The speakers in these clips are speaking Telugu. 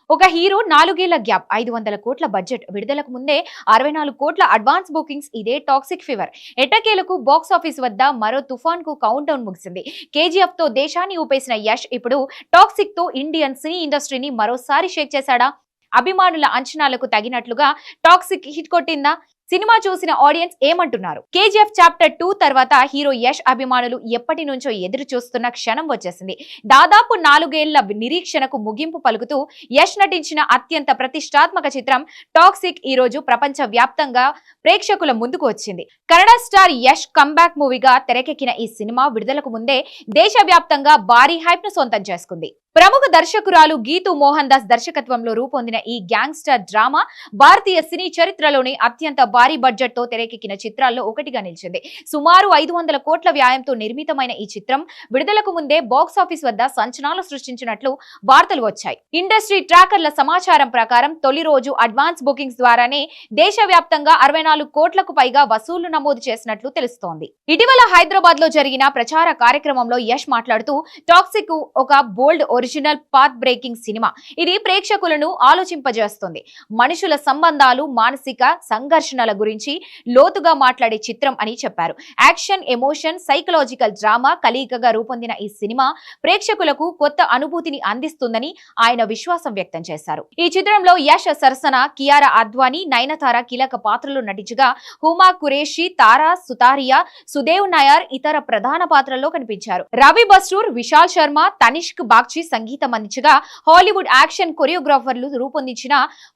ఒక హీరో 4 ఏళ్ల గ్యాప్, 500 కోట్ల బడ్జెట్, విడుదలకు ముందే 64 కోట్ల అడ్వాన్స్ బుకింగ్స్. ఇదే టాక్సిక్ ఫీవర్. ఎట్టకేలకు బాక్స్ ఆఫీస్ వద్ద మరో తుఫాన్ కు కౌంట్ డౌన్ ముగిసింది. కేజీఎఫ్ తో దేశాన్ని ఊపేసిన యష్ ఇప్పుడు టాక్సిక్ తో ఇండియన్ సినీ ఇండస్ట్రీని మరోసారి షేక్ చేశాడా? అభిమానుల అంచనాలకు తగినట్లుగా టాక్సిక్ హిట్ కొట్టిందా? సినిమా చూసిన ఆడియన్స్ ఏమంటున్నారు? కేజీఎఫ్ చాప్టర్ 2 తర్వాత హీరో యష్ అభిమానులు ఎప్పటి నుంచో ఎదురు చూస్తున్న క్షణం వచ్చేసింది. దాదాపు 4 ఏళ్ల నిరీక్షణకు ముగింపు పలుకుతూ యష్ నటించిన అత్యంత ప్రతిష్టాత్మక చిత్రం టాక్సిక్ ఈ రోజు ప్రపంచ వ్యాప్తంగా ప్రేక్షకుల ముందుకు వచ్చింది. కన్నడ స్టార్ యష్ కంబ్యాక్ మూవీగా తెరకెక్కిన ఈ సినిమా విడుదలకు ముందే దేశవ్యాప్తంగా భారీ హైప్ ను సొంతం చేసుకుంది. ప్రముఖ దర్శకురాలు గీతూ మోహన్ దాస్ దర్శకత్వంలో రూపొందిన ఈ గ్యాంగ్స్టర్ డ్రామా భారతీయ సినీ చరిత్రలోని అత్యంత భారీ బడ్జెట్ తో తెరకెక్కిన చిత్రాల్లో ఒకటిగా నిలిచింది. సుమారు 500 కోట్ల వ్యయంతో నిర్మితమైన ఈ చిత్రం విడుదలకు ముందే బాక్స్ ఆఫీస్ వద్ద సంచలనాలు సృష్టించినట్లు వార్తలు వచ్చాయి. ఇండస్ట్రీ ట్రాకర్ల సమాచారం ప్రకారం తొలి రోజు అడ్వాన్స్ బుకింగ్స్ ద్వారానే దేశవ్యాప్తంగా 64 కోట్లకు పైగా వసూళ్లు నమోదు చేసినట్లు తెలుస్తోంది. ఇటీవల హైదరాబాద్ లో జరిగిన ప్రచార కార్యక్రమంలో యష్ మాట్లాడుతూ టాక్సిక్ ఒక బోల్డ్ ఒరిజినల్ పాత్ బ్రేకింగ్ సినిమా. ఇది ప్రేక్షకులను ఆలోచింపజేస్తుంది. మనుషుల సంబంధాలు, మానసిక సంఘర్షణల గురించి లోతుగా మాట్లాడే చిత్రం అని చెప్పారు. యాక్షన్, ఎమోషన్, సైకలాజికల్ డ్రామా కలయికగా రూపొందిన ఈ సినిమా ప్రేక్షకులకు కొత్త అనుభూతిని అందిస్తుందని ఆయన విశ్వాసం వ్యక్తం చేశారు. ఈ చిత్రంలో యష్ సరసన కియారా అద్వానీ, నయనతార కీలక పాత్రలు నటించగా హుమా కురేషి, తారా సుతారియా, సుదేవ్ నాయర్ ఇతర ప్రధాన పాత్రల్లో కనిపించారు. రవి బస్రూర్, విశాల్ శర్మ, తనిష్క్ బాగ్చి సంగీతం అందించగా హాలీవుడ్ యాక్షన్ కొరియోగ్రాఫర్లు రూపొందించిన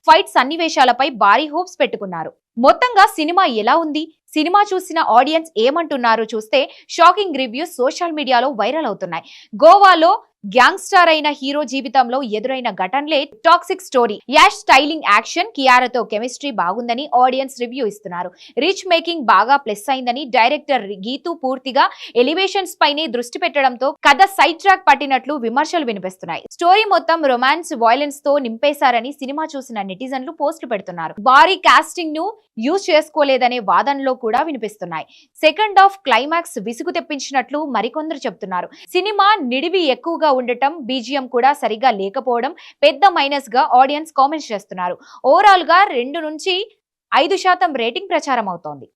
ఫైట్ సన్నివేశాలపై భారీ హోప్స్ పెట్టుకున్నారు. మొత్తంగా సినిమా ఎలా ఉంది? సినిమా చూసిన ఆడియన్స్ ఏమంటున్నారో చూస్తే షాకింగ్ రివ్యూస్ సోషల్ మీడియాలో వైరల్ అవుతున్నాయి. గోవాలో గ్యాంగ్స్టర్ అయిన హీరో జీవితంలో ఎదురైన ఘటనలే toxic story. Yash styling, action, కియారాతో కెమిస్ట్రీ బాగుందని ఆడియన్స్ రివ్యూ ఇస్తున్నారు. రిచ్ మేకింగ్ బాగా ప్లస్ అయిందని డైరెక్టర్ గీతూ పూర్తిగా ఎలివేషన్స్ పైనే దృష్టి పెట్టడంతో కథ సైడ్ ట్రాక్ పట్టినట్లు విమర్శలు వినిపిస్తున్నాయి. స్టోరీ మొత్తం రొమాన్స్, వైలెన్స్ తో నింపేశారని సినిమా చూసిన నెటిజన్లు పోస్టులు పెడుతున్నారు. భారీ కాస్టింగ్ ను యూజ్ చేసుకోలేదనే వాదనలో కూడా వినిపిస్తున్నాయి. సెకండ్ హాఫ్ క్లైమాక్స్ విసుగు తెప్పించినట్లు మరికొందరు చెబుతున్నారు. సినిమా నిడివి ఎక్కువగా ఉండటం, బీజిఎం కూడా సరిగా లేకపోవడం పెద్ద మైనస్ గా ఆడియన్స్ కామెంట్స్ చేస్తున్నారు. ఓవరాల్ గా 2 నుంచి 5% రేటింగ్ ప్రచారం అవుతోంది.